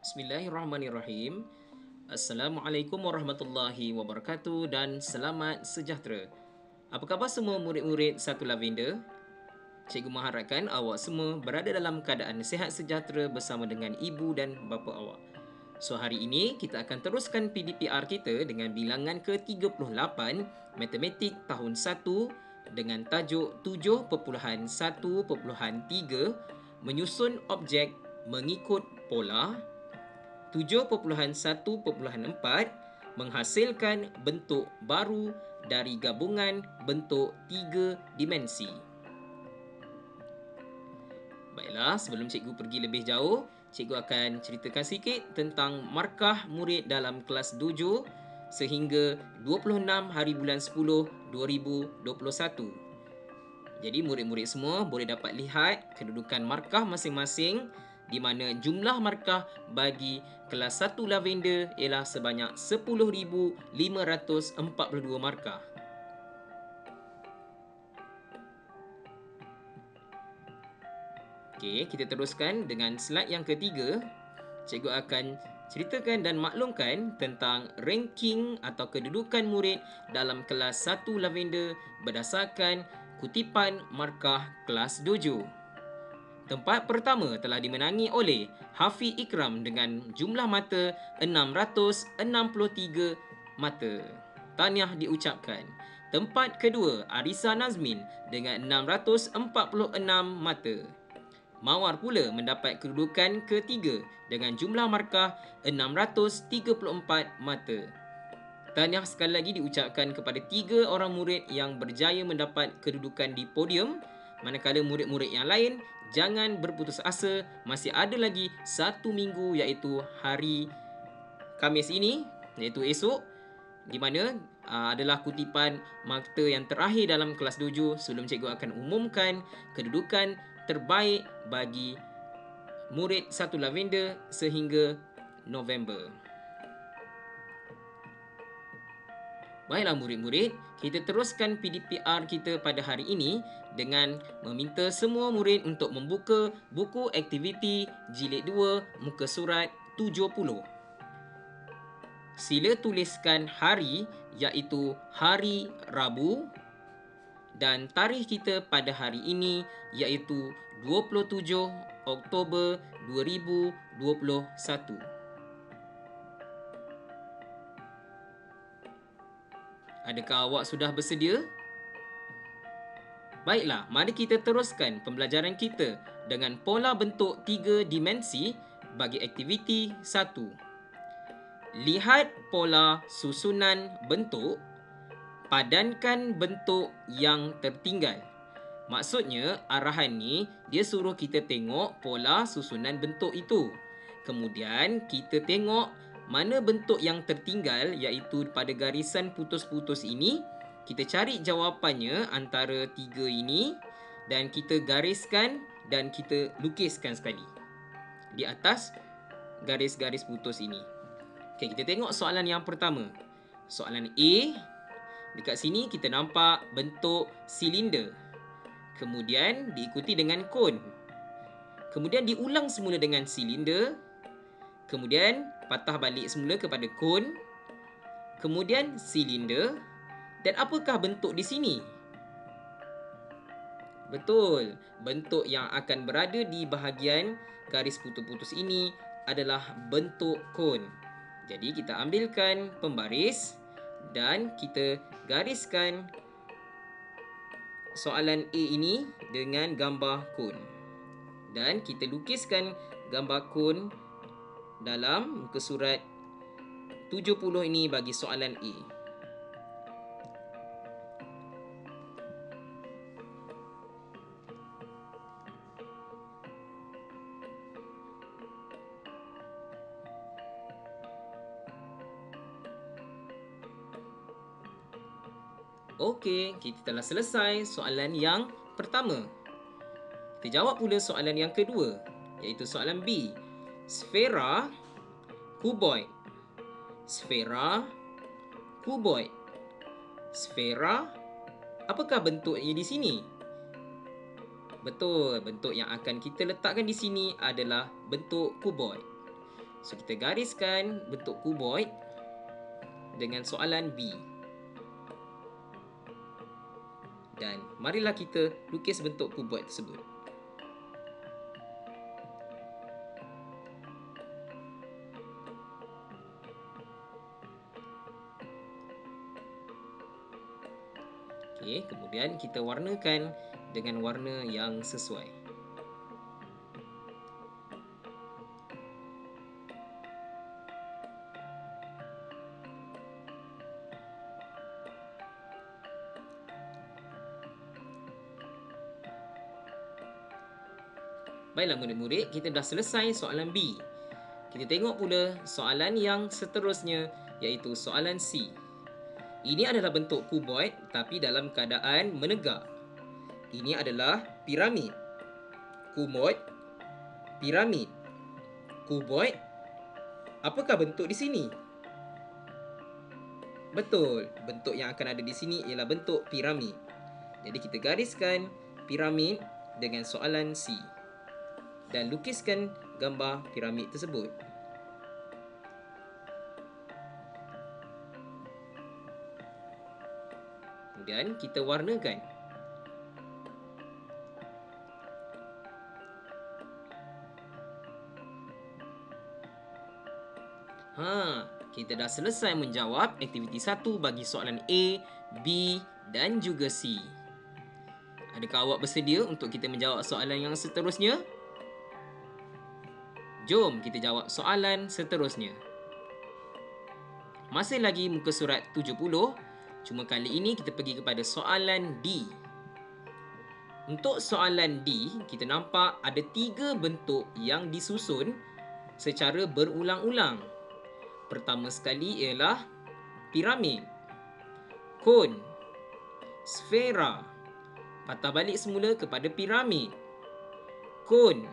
Bismillahirrahmanirrahim. Assalamualaikum warahmatullahi wabarakatuh dan selamat sejahtera. Apa khabar semua murid-murid Satu Lavender? Cikgu mengharapkan awak semua berada dalam keadaan sihat sejahtera bersama dengan ibu dan bapa awak. So hari ini kita akan teruskan PDPR kita dengan bilangan ke-38 Matematik tahun 1 dengan tajuk 7.1.3 menyusun objek mengikut pola. 7.1.4 menghasilkan bentuk baru dari gabungan bentuk 3 dimensi. Baiklah, sebelum cikgu pergi lebih jauh, cikgu akan ceritakan sikit tentang markah murid dalam kelas dojo sehingga 26 hari bulan 10 2021. Jadi murid-murid semua boleh dapat lihat kedudukan markah masing-masing di mana jumlah markah bagi kelas 1 Lavender ialah sebanyak 10,542 markah. Okey, kita teruskan dengan slide yang ketiga. Cikgu akan ceritakan dan maklumkan tentang ranking atau kedudukan murid dalam kelas 1 Lavender berdasarkan kutipan markah kelas dojo. Tempat pertama telah dimenangi oleh Hafiz Ikram dengan jumlah mata 663 mata. Tahniah diucapkan. Tempat kedua Arisa Nazmin dengan 646 mata. Mawar pula mendapat kedudukan ketiga dengan jumlah markah 634 mata. Tahniah sekali lagi diucapkan kepada 3 orang murid yang berjaya mendapat kedudukan di podium. Manakala murid-murid yang lain, jangan berputus asa, masih ada lagi 1 minggu iaitu hari Khamis ini, iaitu esok, di mana adalah kutipan mata yang terakhir dalam kelas dojo sebelum cikgu akan umumkan kedudukan terbaik bagi murid Satu Lavender sehingga November. Baiklah murid-murid, kita teruskan PDPR kita pada hari ini dengan meminta semua murid untuk membuka buku aktiviti jilid 2 muka surat 70. Sila tuliskan hari iaitu hari Rabu dan tarikh kita pada hari ini iaitu 27 Oktober 2021. Adakah awak sudah bersedia? Baiklah, mari kita teruskan pembelajaran kita dengan pola bentuk 3 dimensi bagi aktiviti 1. Lihat pola susunan bentuk, padankan bentuk yang tertinggal. Maksudnya, arahan ni dia suruh kita tengok pola susunan bentuk itu. Kemudian, kita tengok mana bentuk yang tertinggal iaitu pada garisan putus-putus ini. Kita cari jawapannya antara 3 ini dan kita gariskan dan kita lukiskan sekali di atas garis-garis putus ini. Okey, kita tengok soalan yang pertama. Soalan A, dekat sini kita nampak bentuk silinder. Kemudian diikuti dengan kon. Kemudian diulang semula dengan silinder. Kemudian patah balik semula kepada kon. Kemudian silinder. Dan apakah bentuk di sini? Betul, bentuk yang akan berada di bahagian garis putus-putus ini adalah bentuk kon. Jadi kita ambilkan pembaris dan kita gariskan soalan A ini dengan gambar kon. Dan kita lukiskan gambar kon dalam muka surat 70 ini bagi soalan A. Okey, kita telah selesai soalan yang pertama. Kita jawab pula soalan yang kedua, iaitu soalan B. Sfera kuboid. Sfera kuboid. Sfera, apakah bentuknya di sini? Betul, bentuk yang akan kita letakkan di sini adalah bentuk kuboid. So, kita gariskan bentuk kuboid dengan soalan B. Dan marilah kita lukis bentuk kuboid tersebut. Okey, kemudian kita warnakan dengan warna yang sesuai. Baiklah murid-murid, kita dah selesai soalan B. Kita tengok pula soalan yang seterusnya, iaitu soalan C. Ini adalah bentuk kuboid tapi dalam keadaan menegak. Ini adalah piramid. Kuboid, piramid. Kuboid. Apakah bentuk di sini? Betul, bentuk yang akan ada di sini ialah bentuk piramid. Jadi kita gariskan piramid dengan soalan C. Dan lukiskan gambar piramid tersebut. Kemudian kita warnakan. Kita dah selesai menjawab aktiviti 1 bagi soalan A, B dan juga C. Adakah awak bersedia untuk kita menjawab soalan yang seterusnya? Jom kita jawab soalan seterusnya. Masih lagi muka surat 70, cuma kali ini kita pergi kepada soalan D. Untuk soalan D, kita nampak ada 3 bentuk yang disusun secara berulang-ulang. Pertama sekali ialah piramid, kon, sfera. Patah balik semula kepada piramid, kon,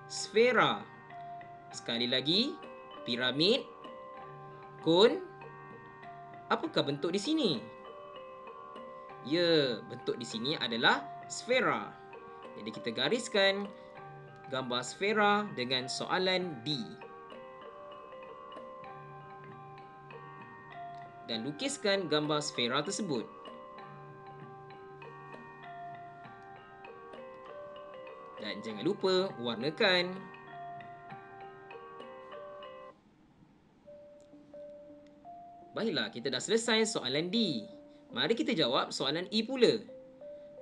sfera. Sekali lagi, piramid, kon. Apakah bentuk di sini? Ya, bentuk di sini adalah sfera. Jadi kita gariskan gambar sfera dengan soalan D. Dan lukiskan gambar sfera tersebut. Dan jangan lupa warnakan. Baiklah, kita dah selesai soalan D. Mari kita jawab soalan E pula.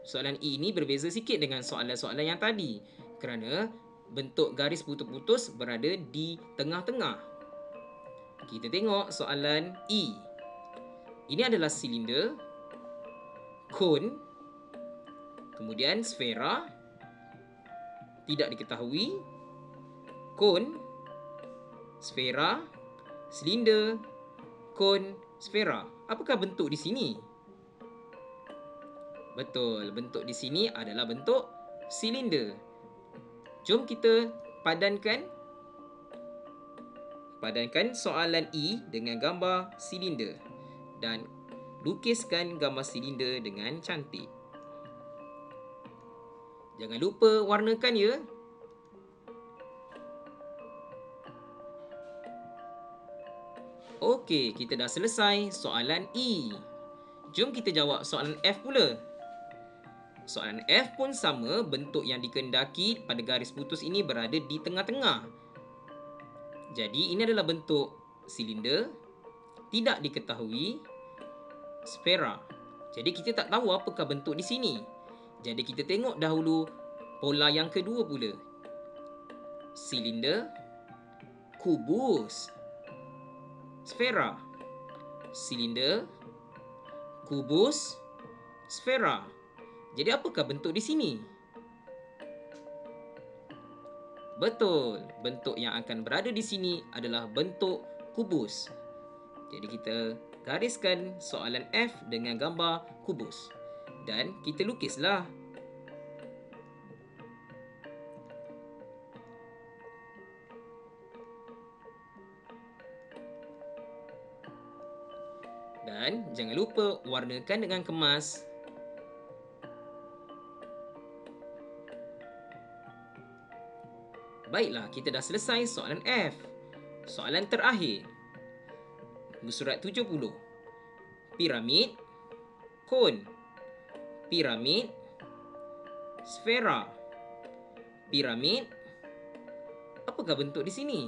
Soalan E ini berbeza sikit dengan soalan-soalan yang tadi kerana bentuk garis putus-putus berada di tengah-tengah. Kita tengok soalan E. Ini adalah silinder, kon, kemudian sfera, tidak diketahui, kon, sfera, silinder, kon, sfera. Apakah bentuk di sini? Betul, bentuk di sini adalah bentuk silinder. Jom kita padankan soalan E dengan gambar silinder dan lukiskan gambar silinder dengan cantik. Jangan lupa warnakan ya. Okey, kita dah selesai soalan E. Jom kita jawab soalan F pula. Soalan F pun sama, bentuk yang dikehendaki pada garis putus ini berada di tengah-tengah. Jadi ini adalah bentuk silinder, tidak diketahui, sfera. Jadi kita tak tahu apakah bentuk di sini. Jadi kita tengok dahulu pola yang kedua pula. Silinder, kubus, sfera. Silinder, kubus, sfera. Jadi apakah bentuk di sini? Betul, bentuk yang akan berada di sini adalah bentuk kubus. Jadi kita gariskan soalan F dengan gambar kubus. Dan kita lukislah. Dan jangan lupa warnakan dengan kemas. Baiklah, kita dah selesai soalan F. Soalan terakhir. Muka surat 70. Piramid, kon, piramid, sfera, piramid. Apakah bentuk di sini?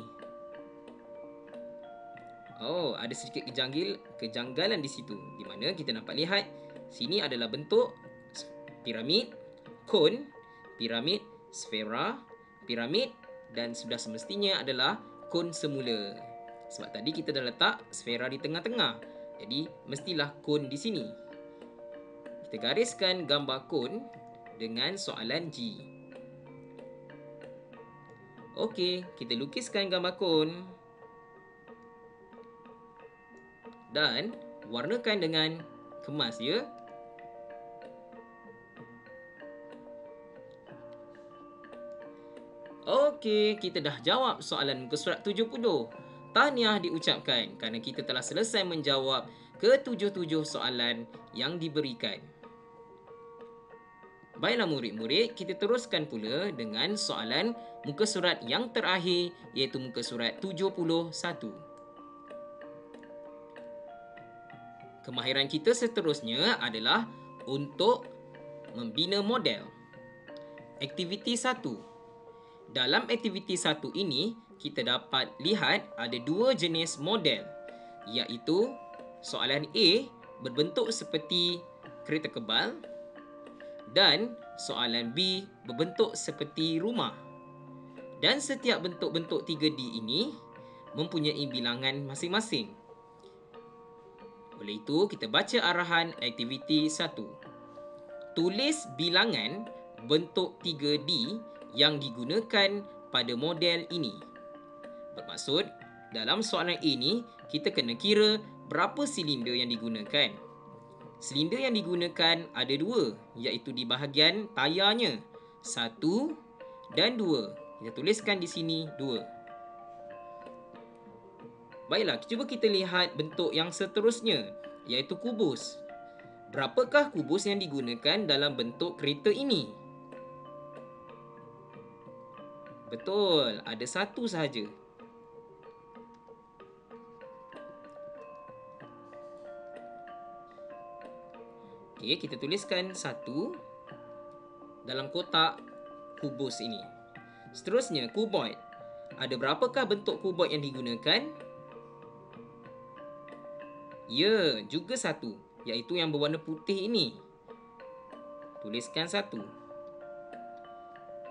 Oh, ada sedikit kejanggalan di situ, di mana kita dapat lihat sini adalah bentuk piramid, kon, piramid, sfera, piramid, dan sudah semestinya adalah kon semula. Sebab tadi kita dah letak sfera di tengah-tengah, jadi mestilah kon di sini. Kita gariskan gambar kon dengan soalan G. Okey, kita lukiskan gambar kon dan warnakan dengan kemas, ya. Okey, kita dah jawab soalan muka surat 70. Tahniah diucapkan kerana kita telah selesai menjawab ke-77 soalan yang diberikan. Baiklah murid-murid, kita teruskan pula dengan soalan muka surat yang terakhir, iaitu muka surat 71. Kemahiran kita seterusnya adalah untuk membina model. Aktiviti 1. Dalam aktiviti 1 ini, kita dapat lihat ada dua jenis model, iaitu soalan A berbentuk seperti kereta kebal dan soalan B berbentuk seperti rumah. Dan setiap bentuk-bentuk 3D ini mempunyai bilangan masing-masing. Oleh itu, kita baca arahan aktiviti 1. Tulis bilangan bentuk 3D yang digunakan pada model ini. Bermaksud, dalam soalan ini, kita kena kira berapa silinder yang digunakan. Silinder yang digunakan ada dua, iaitu di bahagian tayarnya. 1 dan 2. Kita tuliskan di sini 2. Baiklah, cuba kita lihat bentuk yang seterusnya, iaitu kubus. Berapakah kubus yang digunakan dalam bentuk kereta ini? Betul, ada satu sahaja. Okey, kita tuliskan 1 dalam kotak kubus ini. Seterusnya, kuboid. Ada berapakah bentuk kuboid yang digunakan? Ya, juga 1, iaitu yang berwarna putih ini. Tuliskan 1.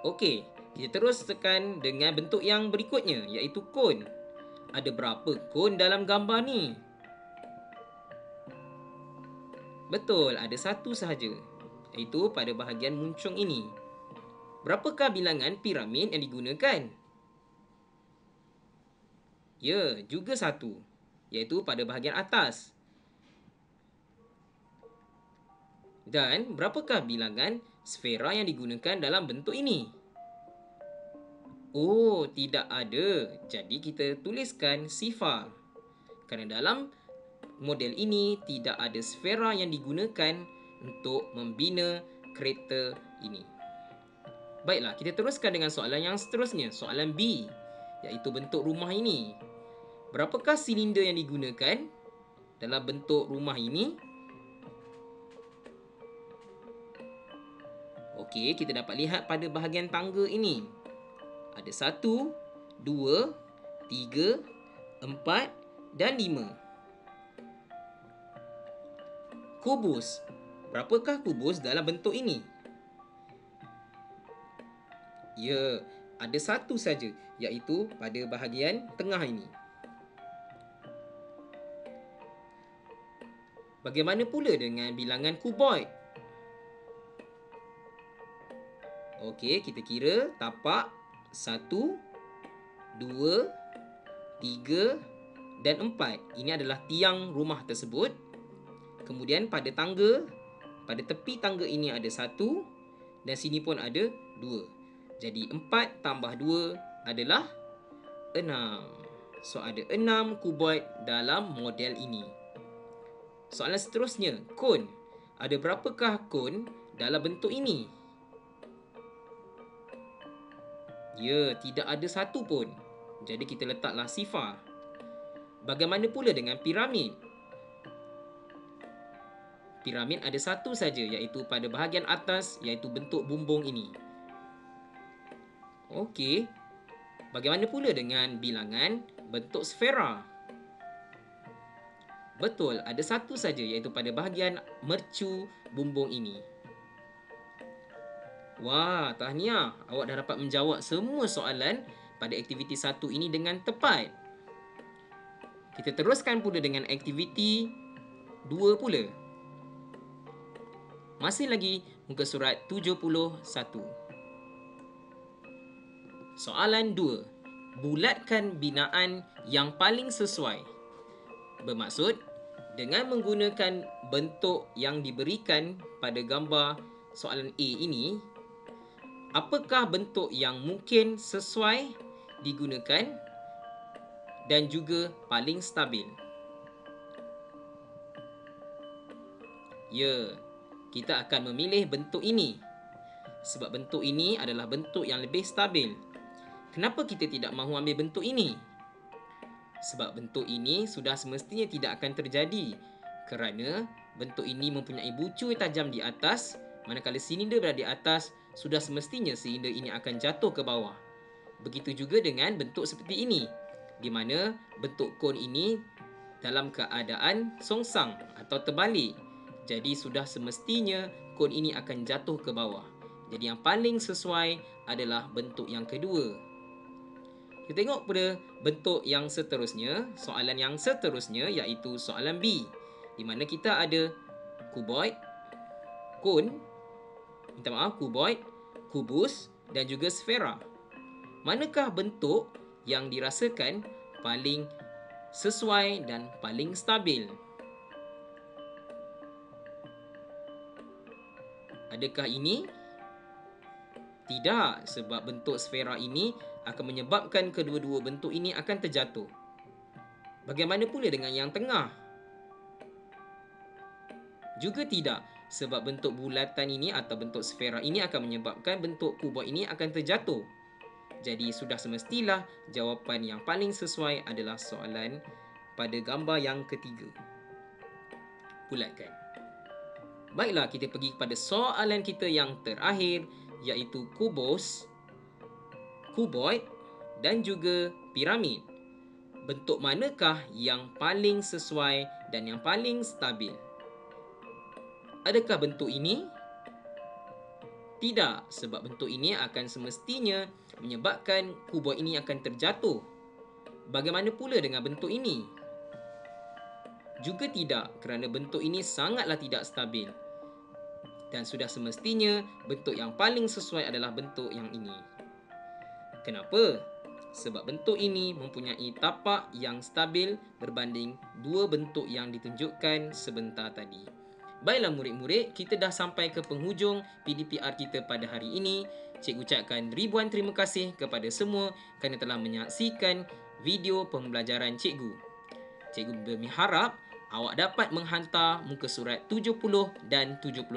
Okey, kita teruskan dengan bentuk yang berikutnya, iaitu kon. Ada berapa kon dalam gambar ni? Betul, ada 1 sahaja, iaitu pada bahagian muncung ini. Berapakah bilangan piramid yang digunakan? Ya, juga 1, iaitu pada bahagian atas. Dan berapakah bilangan sfera yang digunakan dalam bentuk ini? Oh, tidak ada. Jadi kita tuliskan sifar. Kerana dalam model ini tidak ada sfera yang digunakan untuk membina kereta ini. Baiklah, kita teruskan dengan soalan yang seterusnya, soalan B, iaitu bentuk rumah ini. Berapakah silinder yang digunakan dalam bentuk rumah ini? Okey, kita dapat lihat pada bahagian tangga ini. Ada 1, 2, 3, 4 dan 5. Kubus. Berapakah kubus dalam bentuk ini? Ya, ada 1 saja, iaitu pada bahagian tengah ini. Bagaimana pula dengan bilangan kuboid? Okey, kita kira tapak 1, 2, 3 dan 4. Ini adalah tiang rumah tersebut. Kemudian pada tangga, pada tepi tangga ini ada 1 dan sini pun ada 2. Jadi 4 tambah 2 adalah 6. So ada 6 kuboid dalam model ini. Soalan seterusnya, kon. Ada berapakah kon dalam bentuk ini? Ya, tidak ada 1 pun. Jadi kita letaklah sifar. Bagaimana pula dengan piramid? Piramid ada satu saja, iaitu pada bahagian atas, iaitu bentuk bumbung ini. Okey. Bagaimana pula dengan bilangan bentuk sfera? Betul, ada satu saja, iaitu pada bahagian mercu bumbung ini. Wah, tahniah. Awak dah dapat menjawab semua soalan pada aktiviti 1 ini dengan tepat. Kita teruskan pula dengan aktiviti 2 pula. Masih lagi muka surat 71. Soalan 2. Bulatkan binaan yang paling sesuai. Bermaksud, dengan menggunakan bentuk yang diberikan pada gambar soalan A ini, apakah bentuk yang mungkin sesuai digunakan dan juga paling stabil? Ya, kita akan memilih bentuk ini sebab bentuk ini adalah bentuk yang lebih stabil. Kenapa kita tidak mahu ambil bentuk ini? Sebab bentuk ini sudah semestinya tidak akan terjadi kerana bentuk ini mempunyai bucur tajam di atas, manakala silinder berada di atas, sudah semestinya silinder ini akan jatuh ke bawah. Begitu juga dengan bentuk seperti ini, di mana bentuk kon ini dalam keadaan songsang atau terbalik. Jadi sudah semestinya kon ini akan jatuh ke bawah. Jadi yang paling sesuai adalah bentuk yang kedua. Kita tengok pada bentuk yang seterusnya, soalan yang seterusnya iaitu soalan B, di mana kita ada kuboid, kon, kuboid, kubus dan juga sfera. Manakah bentuk yang dirasakan paling sesuai dan paling stabil? Adakah ini? Tidak, sebab bentuk sfera ini akan menyebabkan kedua-dua bentuk ini akan terjatuh. Bagaimana pula dengan yang tengah? Juga tidak, sebab bentuk bulatan ini atau bentuk sfera ini akan menyebabkan bentuk kuboid ini akan terjatuh. Jadi sudah semestilah jawapan yang paling sesuai adalah soalan pada gambar yang ketiga. Bulatkan. Baiklah, kita pergi kepada soalan kita yang terakhir, iaitu kubus, kuboid dan juga piramid. Bentuk manakah yang paling sesuai dan yang paling stabil? Adakah bentuk ini? Tidak, sebab bentuk ini akan semestinya menyebabkan kuboid ini akan terjatuh. Bagaimana pula dengan bentuk ini? Juga tidak, kerana bentuk ini sangatlah tidak stabil. Dan sudah semestinya bentuk yang paling sesuai adalah bentuk yang ini. Kenapa? Sebab bentuk ini mempunyai tapak yang stabil berbanding dua bentuk yang ditunjukkan sebentar tadi. Baiklah murid-murid, kita dah sampai ke penghujung PDPR kita pada hari ini. Cikgu ucapkan ribuan terima kasih kepada semua kerana telah menyaksikan video pembelajaran cikgu. Cikgu berharap awak dapat menghantar muka surat 70 dan 71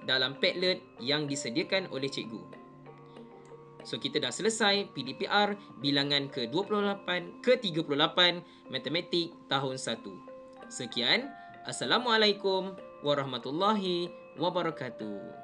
dalam Padlet yang disediakan oleh cikgu. So, kita dah selesai PDPR bilangan ke-28, ke-38 Matematik tahun 1. Sekian. Assalamualaikum warahmatullahi wabarakatuh.